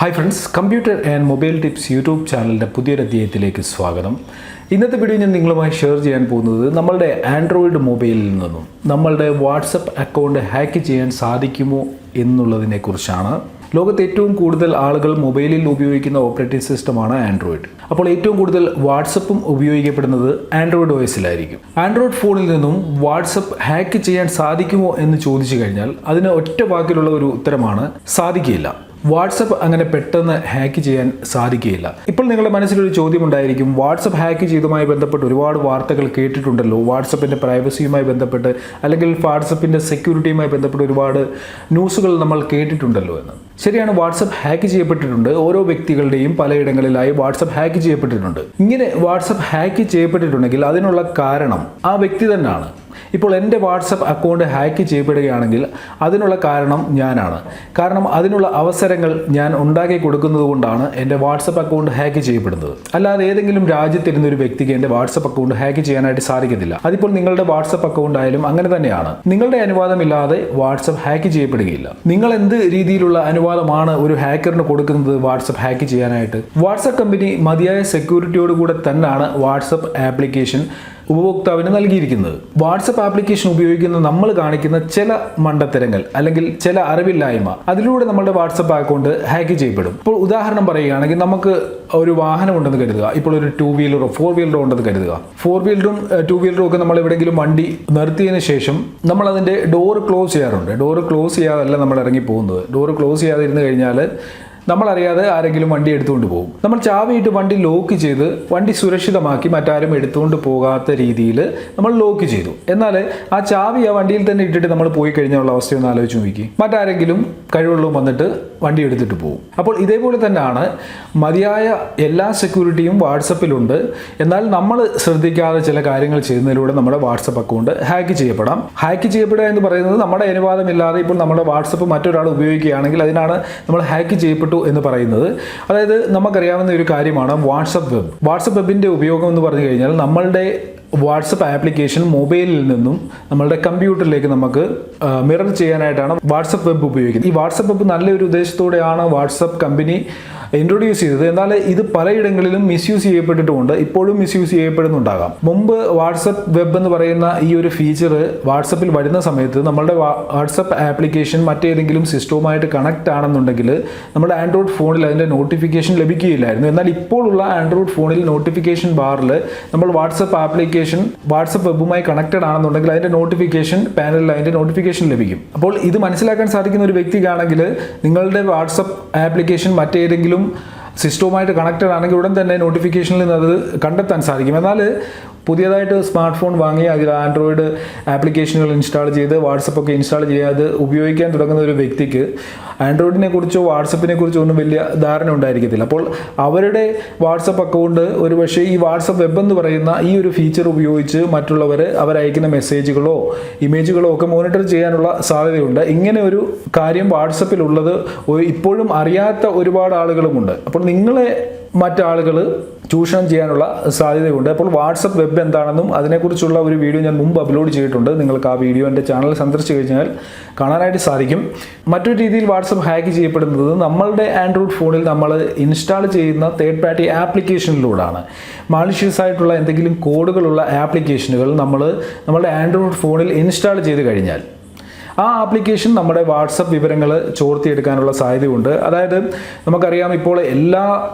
Hi friends, computer and mobile tips YouTube ചാനലിൻ്റെ പുതിയൊരു അധ്യായത്തിലേക്ക് സ്വാഗതം. ഇന്നത്തെ വീഡിയോ ഞാൻ നിങ്ങളുമായി ഷെയർ ചെയ്യാൻ പോകുന്നത് നമ്മളുടെ ആൻഡ്രോയിഡ് മൊബൈലിൽ നിന്നും നമ്മളുടെ വാട്സപ്പ് അക്കൗണ്ട് ഹാക്ക് ചെയ്യാൻ സാധിക്കുമോ എന്നുള്ളതിനെക്കുറിച്ചാണ്. ലോകത്ത് ഏറ്റവും കൂടുതൽ ആളുകൾ മൊബൈലിൽ ഉപയോഗിക്കുന്ന ഓപ്പറേറ്റിംഗ് സിസ്റ്റമാണ് ആൻഡ്രോയിഡ്. അപ്പോൾ ഏറ്റവും കൂടുതൽ വാട്സപ്പും ഉപയോഗിക്കപ്പെടുന്നത് ആൻഡ്രോയിഡ് OS-ലായിരിക്കും. ആൻഡ്രോയിഡ് ഫോണിൽ നിന്നും വാട്സപ്പ് ഹാക്ക് ചെയ്യാൻ സാധിക്കുമോ എന്ന് ചോദിച്ചു കഴിഞ്ഞാൽ അതിന് ഒറ്റ വാക്കിലുള്ള ഒരു ഉത്തരമാണ് സാധിക്കില്ല. വാട്സപ്പ് അങ്ങനെ പെട്ടെന്ന് ഹാക്ക് ചെയ്യാൻ സാധിക്കുകയില്ല. ഇപ്പോൾ നിങ്ങളുടെ മനസ്സിലൊരു ചോദ്യം ഉണ്ടായിരിക്കും, വാട്സപ്പ് ഹാക്ക് ചെയ്തതുമായി ബന്ധപ്പെട്ട് ഒരുപാട് വാർത്തകൾ കേട്ടിട്ടുണ്ടല്ലോ, വാട്സപ്പിൻ്റെ പ്രൈവസിയുമായി ബന്ധപ്പെട്ട് അല്ലെങ്കിൽ വാട്സപ്പിൻ്റെ സെക്യൂരിറ്റിയുമായി ബന്ധപ്പെട്ട് ഒരുപാട് ന്യൂസുകൾ നമ്മൾ കേട്ടിട്ടുണ്ടല്ലോ എന്ന്. ശരിയാണ്, വാട്സപ്പ് ഹാക്ക് ചെയ്യപ്പെട്ടിട്ടുണ്ട്. ഓരോ വ്യക്തികളുടെയും പലയിടങ്ങളിലായി വാട്സപ്പ് ഹാക്ക് ചെയ്യപ്പെട്ടിട്ടുണ്ട്. ഇങ്ങനെ വാട്സപ്പ് ഹാക്ക് ചെയ്യപ്പെട്ടിട്ടുണ്ടെങ്കിൽ അതിനുള്ള കാരണം ആ വ്യക്തി തന്നെയാണ്. ഇപ്പോൾ എൻ്റെ വാട്സപ്പ് അക്കൗണ്ട് ഹാക്ക് ചെയ്യപ്പെടുകയാണെങ്കിൽ അതിനുള്ള കാരണം ഞാനാണ്. കാരണം അതിനുള്ള അവസരങ്ങൾ ഞാൻ ഉണ്ടാക്കി കൊടുക്കുന്നത് കൊണ്ടാണ് എൻ്റെ വാട്സപ്പ് അക്കൗണ്ട് ഹാക്ക് ചെയ്യപ്പെടുന്നത്. അല്ലാതെ ഏതെങ്കിലും രാജ്യത്തിരുന്ന ഒരു വ്യക്തിക്ക് എൻ്റെ വാട്സപ്പ് അക്കൗണ്ട് ഹാക്ക് ചെയ്യാനായിട്ട് സാധിക്കത്തില്ല. അതിപ്പോൾ നിങ്ങളുടെ വാട്സപ്പ് അക്കൗണ്ട് ആയാലും അങ്ങനെ തന്നെയാണ്. നിങ്ങളുടെ അനുവാദമില്ലാതെ വാട്സപ്പ് ഹാക്ക് ചെയ്യപ്പെടുകയില്ല. നിങ്ങൾ എന്ത് രീതിയിലുള്ള അനുവാദമാണ് ഒരു ഹാക്കറിന് കൊടുക്കുന്നത് വാട്സപ്പ് ഹാക്ക് ചെയ്യാനായിട്ട്? വാട്സപ്പ് കമ്പനി മതിയായ സെക്യൂരിറ്റിയോടുകൂടെ തന്നെയാണ് വാട്സപ്പ് ആപ്ലിക്കേഷൻ ഉപഭോക്താവിന് നൽകിയിരിക്കുന്നത്. വാട്സപ്പ് ആപ്ലിക്കേഷൻ ഉപയോഗിക്കുന്ന നമ്മൾ കാണിക്കുന്ന ചില മണ്ടത്തരങ്ങൾ അല്ലെങ്കിൽ ചില അറിവില്ലായ്മ, അതിലൂടെ നമ്മുടെ വാട്സപ്പ് അക്കൗണ്ട് ഹാക്ക് ചെയ്യപ്പെടും. ഇപ്പോൾ ഉദാഹരണം പറയുകയാണെങ്കിൽ, നമുക്ക് ഒരു വാഹനം ഉണ്ടെന്ന് കരുതുക. ഇപ്പോൾ ഒരു 2 വീലറോ 4 വീലറോ ഉണ്ടെന്ന് കരുതുക. 4 വീലറും 2 വീലറും ഒക്കെ നമ്മൾ എവിടെയെങ്കിലും വണ്ടി നിർത്തിയതിന് ശേഷം നമ്മൾ അതിൻ്റെ ഡോറ് ക്ലോസ് ചെയ്യാറുണ്ട്. ഡോറ് ക്ലോസ് ചെയ്യാതല്ല നമ്മൾ ഇറങ്ങി പോകുന്നത്. ഡോറ് ക്ലോസ് ചെയ്യാതിരുന്ന് കഴിഞ്ഞാൽ നമ്മളറിയാതെ ആരെങ്കിലും വണ്ടി എടുത്തുകൊണ്ട് പോകും. നമ്മൾ ചാവിയിട്ട് വണ്ടി ലോക്ക് ചെയ്ത് വണ്ടി സുരക്ഷിതമാക്കി മറ്റാരും എടുത്തുകൊണ്ട് പോകാത്ത രീതിയിൽ നമ്മൾ ലോക്ക് ചെയ്തു. എന്നാൽ ആ ചാവി ആ വണ്ടിയിൽ തന്നെ ഇട്ടിട്ട് നമ്മൾ പോയി കഴിഞ്ഞുള്ള അവസ്ഥയൊന്ന് ആലോചിച്ച് നോക്കി. മറ്റാരെങ്കിലും കഴിവുള്ളതും വന്നിട്ട് വണ്ടി എടുത്തിട്ട് പോകും. അപ്പോൾ ഇതേപോലെ തന്നെയാണ് മതിയായ എല്ലാ സെക്യൂരിറ്റിയും വാട്സപ്പിലുണ്ട്. എന്നാൽ നമ്മൾ ശ്രദ്ധിക്കാതെ ചില കാര്യങ്ങൾ ചെയ്യുന്നതിലൂടെ നമ്മുടെ വാട്സപ്പ് അക്കൗണ്ട് ഹാക്ക് ചെയ്യപ്പെടാം. ഹാക്ക് ചെയ്യപ്പെടുക എന്ന് പറയുന്നത് നമ്മുടെ അനുവാദമില്ലാതെ ഇപ്പോൾ നമ്മുടെ വാട്സപ്പ് മറ്റൊരാൾ ഉപയോഗിക്കുകയാണെങ്കിൽ അതിനാണ് നമ്മൾ ഹാക്ക് ചെയ്യപ്പെട്ടു എന്ന് പറയുന്നത്. അതായത് നമുക്കറിയാവുന്ന ഒരു കാര്യമാണ് വാട്സപ്പ് വെബ്. വാട്സപ്പ് വെബിൻ്റെ ഉപയോഗം എന്ന് പറഞ്ഞു കഴിഞ്ഞാൽ നമ്മളുടെ വാട്സപ്പ് ആപ്ലിക്കേഷൻ മൊബൈലിൽ നിന്നും നമ്മളുടെ കമ്പ്യൂട്ടറിലേക്ക് നമുക്ക് മിറർ ചെയ്യാനായിട്ടാണ് വാട്സപ്പ് വെബ് ഉപയോഗിക്കുന്നത്. ഈ വാട്സപ്പ് വെബ് നല്ലൊരു ഉദ്ദേശത്തോടെയാണ് വാട്സപ്പ് കമ്പനി ഇൻട്രൊഡ്യൂസ് ചെയ്തത്. എന്നാൽ ഇത് പലയിടങ്ങളിലും മിസ്യൂസ് ചെയ്യപ്പെട്ടിട്ടുമുണ്ട്. ഇപ്പോഴും മിസ്യൂസ് ചെയ്യപ്പെടുന്നുണ്ടാകാം. മുമ്പ് വാട്സപ്പ് വെബ് എന്ന് പറയുന്ന ഈ ഒരു ഫീച്ചർ വാട്സപ്പിൽ വരുന്ന സമയത്ത് നമ്മളുടെ വാട്സപ്പ് ആപ്ലിക്കേഷൻ മറ്റേതെങ്കിലും സിസ്റ്റവുമായിട്ട് കണക്ട് ആണെന്നുണ്ടെങ്കിൽ നമ്മുടെ ആൻഡ്രോയിഡ് ഫോണിൽ അതിൻ്റെ നോട്ടിഫിക്കേഷൻ ലഭിക്കുകയില്ലായിരുന്നു. എന്നാൽ ഇപ്പോഴുള്ള ആൻഡ്രോയിഡ് ഫോണിൽ നോട്ടിഫിക്കേഷൻ ബാറിൽ നമ്മൾ വാട്സപ്പ് ആപ്ലിക്കേഷൻ വാട്സപ്പ് വെബുമായി കണക്റ്റഡ് ആണെന്നുണ്ടെങ്കിൽ അതിൻ്റെ നോട്ടിഫിക്കേഷൻ പാനലിൽ അതിൻ്റെ നോട്ടിഫിക്കേഷൻ ലഭിക്കും. അപ്പോൾ ഇത് മനസ്സിലാക്കാൻ സാധിക്കുന്ന ഒരു വ്യക്തിക്കാണെങ്കിൽ നിങ്ങളുടെ വാട്സപ്പ് ആപ്ലിക്കേഷൻ മറ്റേതെങ്കിലും സിസ്റ്റവുമായിട്ട് കണക്റ്റഡ് ആണെങ്കിൽ ഉടൻ തന്നെ നോട്ടിഫിക്കേഷനിൽ നിന്ന് അത് കണ്ടെത്താൻ സാധിക്കും. എന്നാൽ പുതിയതായിട്ട് സ്മാർട്ട് ഫോൺ വാങ്ങി അതിൽ ആൻഡ്രോയിഡ് ആപ്ലിക്കേഷനുകൾ ഇൻസ്റ്റാൾ ചെയ്ത് വാട്സപ്പൊക്കെ ഇൻസ്റ്റാൾ ചെയ്യാതെ ഉപയോഗിക്കാൻ തുടങ്ങുന്ന ഒരു വ്യക്തിക്ക് ആൻഡ്രോയിഡിനെ കുറിച്ചോ വാട്സപ്പിനെ കുറിച്ചോ ഒന്നും വലിയ ധാരണ ഉണ്ടായിരിക്കത്തില്ല. അപ്പോൾ അവരുടെ വാട്സപ്പ് അക്കൗണ്ട് ഒരു പക്ഷേ ഈ വാട്സപ്പ് വെബ് എന്ന് പറയുന്ന ഈ ഒരു ഫീച്ചർ ഉപയോഗിച്ച് മറ്റുള്ളവർ അവരയക്കുന്ന മെസ്സേജുകളോ ഇമേജുകളോ ഒക്കെ മോണിറ്റർ ചെയ്യാനുള്ള സാധ്യതയുണ്ട്. ഇങ്ങനെ ഒരു കാര്യം വാട്സപ്പിലുള്ളത് ഇപ്പോഴും അറിയാത്ത ഒരുപാട് ആളുകളുമുണ്ട്. അപ്പോൾ നിങ്ങളെ മറ്റാളുകൾ ചൂഷണം ചെയ്യാനുള്ള സാധ്യതയുണ്ട്. അപ്പോൾ വാട്സപ്പ് വെബ് എന്താണെന്നും അതിനെക്കുറിച്ചുള്ള ഒരു വീഡിയോ ഞാൻ മുമ്പ് അപ്ലോഡ് ചെയ്തിട്ടുണ്ട്. നിങ്ങൾക്ക് ആ വീഡിയോ എൻ്റെ ചാനൽ സന്ദർശിച്ച് കഴിഞ്ഞാൽ കാണാനായിട്ട് സാധിക്കും. മറ്റൊരു രീതിയിൽ വാട്സപ്പ് ഹാക്ക് ചെയ്യപ്പെടുന്നത് നമ്മളുടെ ആൻഡ്രോയിഡ് ഫോണിൽ നമ്മൾ ഇൻസ്റ്റാൾ ചെയ്യുന്ന തേർഡ് പാർട്ടി ആപ്ലിക്കേഷനിലൂടെയാണ്. മാലിഷ്യസ് ആയിട്ടുള്ള എന്തെങ്കിലും കോഡുകളുള്ള ആപ്ലിക്കേഷനുകൾ നമ്മളുടെ ആൻഡ്രോയിഡ് ഫോണിൽ ഇൻസ്റ്റാൾ ചെയ്ത് കഴിഞ്ഞാൽ ആ ആപ്ലിക്കേഷൻ നമ്മുടെ വാട്സപ്പ് വിവരങ്ങൾ ചോർത്തിയെടുക്കാനുള്ള സാധ്യതയുണ്ട്. അതായത് നമുക്കറിയാം, ഇപ്പോൾ എല്ലാ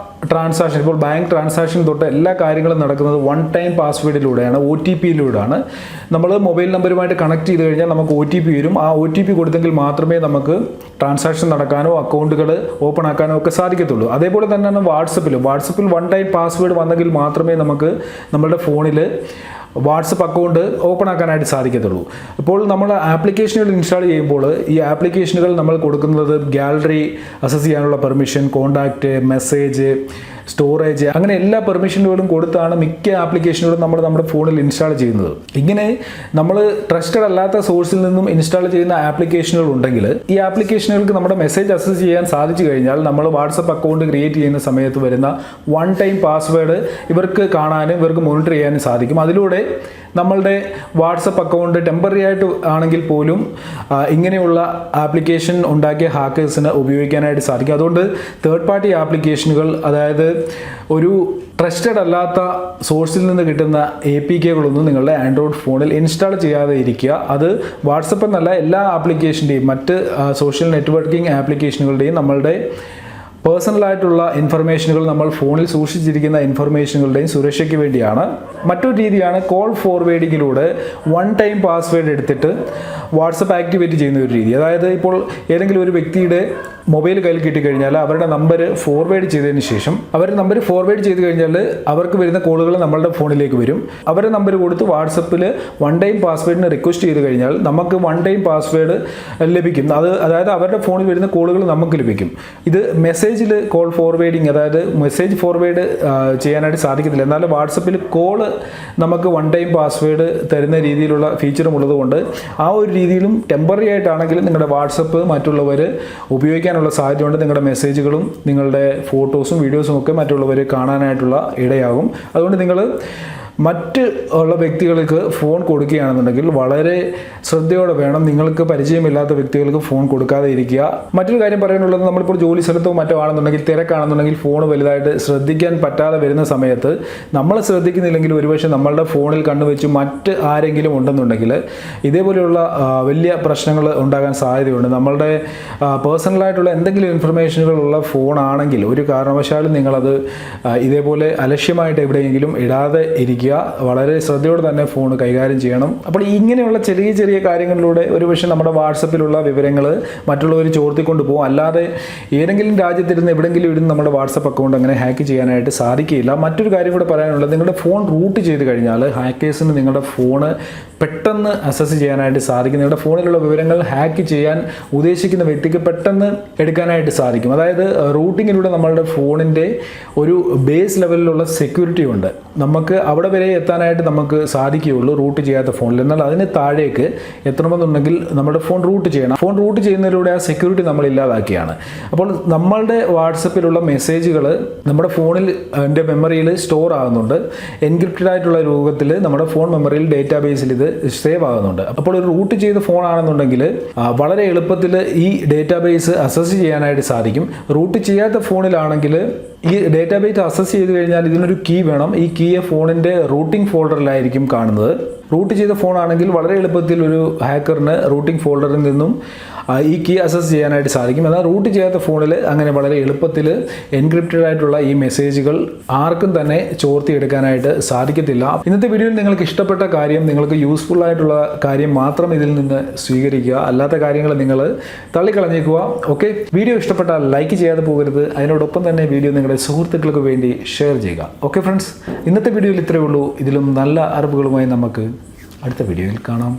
ട്രാൻസാക്ഷൻ, ഇപ്പോൾ ബാങ്ക് ട്രാൻസാക്ഷൻ തൊട്ട് എല്ലാ കാര്യങ്ങളും നടക്കുന്നത് 1 ടൈം പാസ്വേഡിലൂടെയാണ്, OTPയിലൂടെയാണ്. നമ്മൾ മൊബൈൽ നമ്പറുമായിട്ട് കണക്ട് ചെയ്ത് കഴിഞ്ഞാൽ നമുക്ക് OTP വരും. ആ OTP കൊടുത്തെങ്കിൽ മാത്രമേ നമുക്ക് ട്രാൻസാക്ഷൻ നടക്കാനോ അക്കൗണ്ടുകൾ ഓപ്പൺ ആക്കാനോ ഒക്കെ സാധിക്കത്തുള്ളൂ. അതേപോലെ തന്നെയാണ് വാട്സപ്പിൽ 1 ടൈം പാസ്വേഡ് വന്നെങ്കിൽ മാത്രമേ നമുക്ക് നമ്മുടെ ഫോണിൽ വാട്സപ്പ് അക്കൗണ്ട് ഓപ്പൺ ആക്കാനായിട്ട് സാധിക്കത്തുള്ളൂ. ഇപ്പോൾ നമ്മൾ ആപ്ലിക്കേഷനുകൾ ഇൻസ്റ്റാൾ ചെയ്യുമ്പോൾ ഈ ആപ്ലിക്കേഷനുകൾ നമ്മൾ കൊടുക്കുന്നത് ഗാലറി അക്സസ് ചെയ്യാനുള്ള പെർമിഷൻ, കോൺടാക്റ്റ്, മെസ്സേജ്, സ്റ്റോറേജ്, അങ്ങനെ എല്ലാ പെർമിഷനുകളും കൊടുത്താണ് മിക്ക ആപ്ലിക്കേഷനുകളും നമ്മൾ നമ്മുടെ ഫോണിൽ ഇൻസ്റ്റാൾ ചെയ്യുന്നത്. ഇങ്ങനെ നമ്മൾ ട്രസ്റ്റഡ് അല്ലാത്ത സോഴ്സിൽ നിന്നും ഇൻസ്റ്റാൾ ചെയ്യുന്ന ആപ്ലിക്കേഷനുകൾ ഉണ്ടെങ്കിൽ ഈ ആപ്ലിക്കേഷനുകൾക്ക് നമ്മുടെ മെസ്സേജ് അക്സസ് ചെയ്യാൻ സാധിച്ചു കഴിഞ്ഞാൽ നമ്മൾ വാട്സപ്പ് അക്കൗണ്ട് ക്രിയേറ്റ് ചെയ്യുന്ന സമയത്ത് വരുന്ന 1 ടൈം പാസ്വേഡ് ഇവർക്ക് കാണാനും ഇവർക്ക് മോണിറ്റർ ചെയ്യാനും സാധിക്കും. അതിലൂടെ നമ്മളുടെ വാട്സപ്പ് അക്കൗണ്ട് ടെമ്പററി ആയിട്ട് ആണെങ്കിൽ പോലും ഇങ്ങനെയുള്ള ആപ്ലിക്കേഷൻ ഉണ്ടാക്കിയ ഹാക്കേഴ്സിന് ഉപയോഗിക്കാനായിട്ട് സാധിക്കും. അതുകൊണ്ട് തേർഡ് പാർട്ടി ആപ്ലിക്കേഷനുകൾ, അതായത് ഒരു ട്രസ്റ്റഡ് അല്ലാത്ത സോഴ്സിൽ നിന്ന് കിട്ടുന്ന APKകളൊന്നും നിങ്ങളുടെ ആൻഡ്രോയിഡ് ഫോണിൽ ഇൻസ്റ്റാൾ ചെയ്യാതെ ഇരിക്കുക. അത് വാട്സപ്പ് എന്നല്ല, എല്ലാ ആപ്ലിക്കേഷൻ്റെയും മറ്റ് സോഷ്യൽ നെറ്റ്വർക്കിംഗ് ആപ്ലിക്കേഷനുകളുടെയും നമ്മളുടെ പേഴ്സണലായിട്ടുള്ള ഇൻഫർമേഷനുകൾ, നമ്മൾ ഫോണിൽ സൂക്ഷിച്ചിരിക്കുന്ന ഇൻഫർമേഷനുകളുടെയും സുരക്ഷയ്ക്ക് വേണ്ടിയാണ്. മറ്റൊരു രീതിയാണ് കോൾ ഫോർവേഡിങ്ങിലൂടെ വൺ ടൈം പാസ്വേഡ് എടുത്തിട്ട് വാട്സപ്പ് ആക്ടിവേറ്റ് ചെയ്യുന്ന ഒരു രീതി. അതായത് ഇപ്പോൾ ഏതെങ്കിലും ഒരു വ്യക്തിയുടെ മൊബൈൽ കയ്യിൽ കിട്ടിക്കഴിഞ്ഞാൽ അവരുടെ നമ്പർ ഫോർവേഡ് ചെയ്തതിന് ശേഷം, അവരുടെ നമ്പർ ഫോർവേഡ് ചെയ്ത് കഴിഞ്ഞാൽ അവർക്ക് വരുന്ന കോളുകൾ നമ്മളുടെ ഫോണിലേക്ക് വരും. അവരുടെ നമ്പർ കൊടുത്ത് വാട്സപ്പിൽ വൺ ടൈം പാസ്വേഡിന് റിക്വസ്റ്റ് ചെയ്ത് കഴിഞ്ഞാൽ നമുക്ക് വൺ ടൈം പാസ്വേഡ് ലഭിക്കും. അതായത് അവരുടെ ഫോണിൽ വരുന്ന കോളുകൾ നമുക്ക് ലഭിക്കും. ഇത് മെസ്സേജിൽ കോൾ ഫോർവേഡിങ്, അതായത് മെസ്സേജ് ഫോർവേഡ് ചെയ്യാനായിട്ട് സാധിക്കത്തില്ല. എന്നാൽ വാട്സപ്പിൽ കോള് നമുക്ക് വൺ ടൈം പാസ്വേഡ് തരുന്ന രീതിയിലുള്ള ഫീച്ചറും ഉള്ളതുകൊണ്ട് ആ ഒരു രീതിയിലും ടെമ്പററി ആയിട്ടാണെങ്കിലും നിങ്ങളുടെ വാട്സപ്പ് മറ്റുള്ളവർ ഉപയോഗിക്കാനുള്ള സാധ്യതയുണ്ട്. നിങ്ങളുടെ മെസ്സേജുകളും നിങ്ങളുടെ ഫോട്ടോസും വീഡിയോസും ഒക്കെ മറ്റുള്ളവർ കാണാനായിട്ടുള്ള ഇടയാകും. അതുകൊണ്ട് നിങ്ങൾ മറ്റ് ഉള്ള വ്യക്തികൾക്ക് ഫോൺ കൊടുക്കുകയാണെന്നുണ്ടെങ്കിൽ വളരെ ശ്രദ്ധയോടെ വേണം. നിങ്ങൾക്ക് പരിചയമില്ലാത്ത വ്യക്തികൾക്ക് ഫോൺ കൊടുക്കാതെ ഇരിക്കുക. മറ്റൊരു കാര്യം പറയാനുള്ളത്, നമ്മളിപ്പോൾ ജോലി സ്ഥലത്തോ മറ്റോ ആണെന്നുണ്ടെങ്കിൽ, തിരക്കാണെന്നുണ്ടെങ്കിൽ ഫോൺ വലുതായിട്ട് ശ്രദ്ധിക്കാൻ പറ്റാതെ വരുന്ന സമയത്ത് നമ്മൾ ശ്രദ്ധിക്കുന്നില്ലെങ്കിൽ ഒരുപക്ഷെ നമ്മളുടെ ഫോണിൽ കണ്ടുവച്ച് മറ്റ് ആരെങ്കിലും ഉണ്ടെന്നുണ്ടെങ്കിൽ ഇതേപോലെയുള്ള വലിയ പ്രശ്നങ്ങൾ ഉണ്ടാകാൻ സാധ്യതയുണ്ട്. നമ്മളുടെ പേഴ്സണലായിട്ടുള്ള എന്തെങ്കിലും ഇൻഫർമേഷനുകളുള്ള ഫോണാണെങ്കിൽ ഒരു കാരണവശാലും നിങ്ങളത് ഇതേപോലെ അലക്ഷ്യമായിട്ട് എവിടെയെങ്കിലും ഇടാതെ ഇരിക്കുക. വളരെ ശ്രദ്ധയോടെ തന്നെ ഫോൺ കൈകാര്യം ചെയ്യണം. അപ്പോൾ ഇങ്ങനെയുള്ള ചെറിയ ചെറിയ കാര്യങ്ങളിലൂടെ ഒരുപക്ഷെ നമ്മുടെ വാട്സപ്പിലുള്ള വിവരങ്ങൾ മറ്റുള്ളവർ ചോർത്തിക്കൊണ്ട് പോകും. അല്ലാതെ ഏതെങ്കിലും രാജ്യത്തിരുന്ന് എവിടെയെങ്കിലും ഇരുന്ന് നമ്മുടെ വാട്സപ്പ് അക്കൗണ്ട് അങ്ങനെ ഹാക്ക് ചെയ്യാനായിട്ട് സാധിക്കില്ല. മറ്റൊരു കാര്യം കൂടെ പറയാനുള്ളത്, നിങ്ങളുടെ ഫോൺ റൂട്ട് ചെയ്ത് കഴിഞ്ഞാൽ ഹാക്കേഴ്സിന് നിങ്ങളുടെ ഫോണ് പെട്ടെന്ന് അസസ് ചെയ്യാനായിട്ട് സാധിക്കും. നിങ്ങളുടെ ഫോണിലുള്ള വിവരങ്ങൾ ഹാക്ക് ചെയ്യാൻ ഉദ്ദേശിക്കുന്ന വ്യക്തിക്ക് പെട്ടെന്ന് എടുക്കാനായിട്ട് സാധിക്കും. അതായത് റൂട്ടിങ്ങിലൂടെ നമ്മളുടെ ഫോണിൻ്റെ ഒരു ബേസ് ലെവലിലുള്ള സെക്യൂരിറ്റി ഉണ്ട്. നമുക്ക് അവിടെ വരെ എത്താനായിട്ട് നമുക്ക് സാധിക്കുകയുള്ളൂ റൂട്ട് ചെയ്യാത്ത ഫോണിൽ. എന്നാൽ അതിന് താഴേക്ക് എത്തണമെന്നുണ്ടെങ്കിൽ നമ്മുടെ ഫോൺ റൂട്ട് ചെയ്യണം. ഫോൺ റൂട്ട് ചെയ്യുന്നതിലൂടെ ആ സെക്യൂരിറ്റി നമ്മൾ ഇല്ലാതാക്കിയാണ്. അപ്പോൾ നമ്മളുടെ വാട്സപ്പിലുള്ള മെസ്സേജുകൾ നമ്മുടെ ഫോണിൽ മെമ്മറിയിൽ സ്റ്റോർ ആകുന്നുണ്ട്. എൻക്രിപ്റ്റഡ് ആയിട്ടുള്ള രൂപത്തിൽ നമ്മുടെ ഫോൺ മെമ്മറിയിൽ ഡേറ്റാബേസിൽ ഇത് സേവ് ആകുന്നുണ്ട്. അപ്പോൾ ഒരു റൂട്ട് ചെയ്ത ഫോൺ ആണെന്നുണ്ടെങ്കിൽ വളരെ എളുപ്പത്തിൽ ഈ ഡേറ്റാബേസ് അസസ് ചെയ്യാനായിട്ട് സാധിക്കും. റൂട്ട് ചെയ്യാത്ത ഫോണിലാണെങ്കിൽ ഈ ഡേറ്റാബേസ് അസസ് ചെയ്ത് കഴിഞ്ഞാൽ ഇതിനൊരു കീ വേണം. ഈ കീയെ ഫോണിൻ്റെ റൂട്ടിംഗ് ഫോൾഡറിലായിരിക്കും കാണുന്നത്. റൂട്ട് ചെയ്ത ഫോണാണെങ്കിൽ വളരെ എളുപ്പത്തിൽ ഒരു ഹാക്കറിന് റൂട്ടിംഗ് ഫോൾഡറിൽ നിന്നും ഈ കീ അസസ് ചെയ്യാനായിട്ട് സാധിക്കും. എന്നാൽ റൂട്ട് ചെയ്യാത്ത ഫോണിൽ അങ്ങനെ വളരെ എളുപ്പത്തിൽ എൻക്രിപ്റ്റഡ് ആയിട്ടുള്ള ഈ മെസ്സേജുകൾ ആർക്കും തന്നെ ചോർത്തിയെടുക്കാനായിട്ട് സാധിക്കത്തില്ല. ഇന്നത്തെ വീഡിയോയിൽ നിങ്ങൾക്ക് ഇഷ്ടപ്പെട്ട കാര്യം, നിങ്ങൾക്ക് യൂസ്ഫുൾ ആയിട്ടുള്ള കാര്യം മാത്രം ഇതിൽ നിന്ന് സ്വീകരിക്കുക. അല്ലാത്ത കാര്യങ്ങൾ നിങ്ങൾ തള്ളിക്കളഞ്ഞേക്കുക. ഓക്കെ, വീഡിയോ ഇഷ്ടപ്പെട്ടാൽ ലൈക്ക് ചെയ്യാതെ പോകരുത്. അതിനോടൊപ്പം തന്നെ വീഡിയോ നിങ്ങളുടെ സുഹൃത്തുക്കൾക്ക് വേണ്ടി ഷെയർ ചെയ്യുക. ഓക്കെ ഫ്രണ്ട്സ്, ഇന്നത്തെ വീഡിയോയിൽ ഇത്രയേ ഉള്ളൂ. ഇതിലും നല്ല അറിവുകളുമായി നമുക്ക് അടുത്ത വീഡിയോയിൽ കാണാം.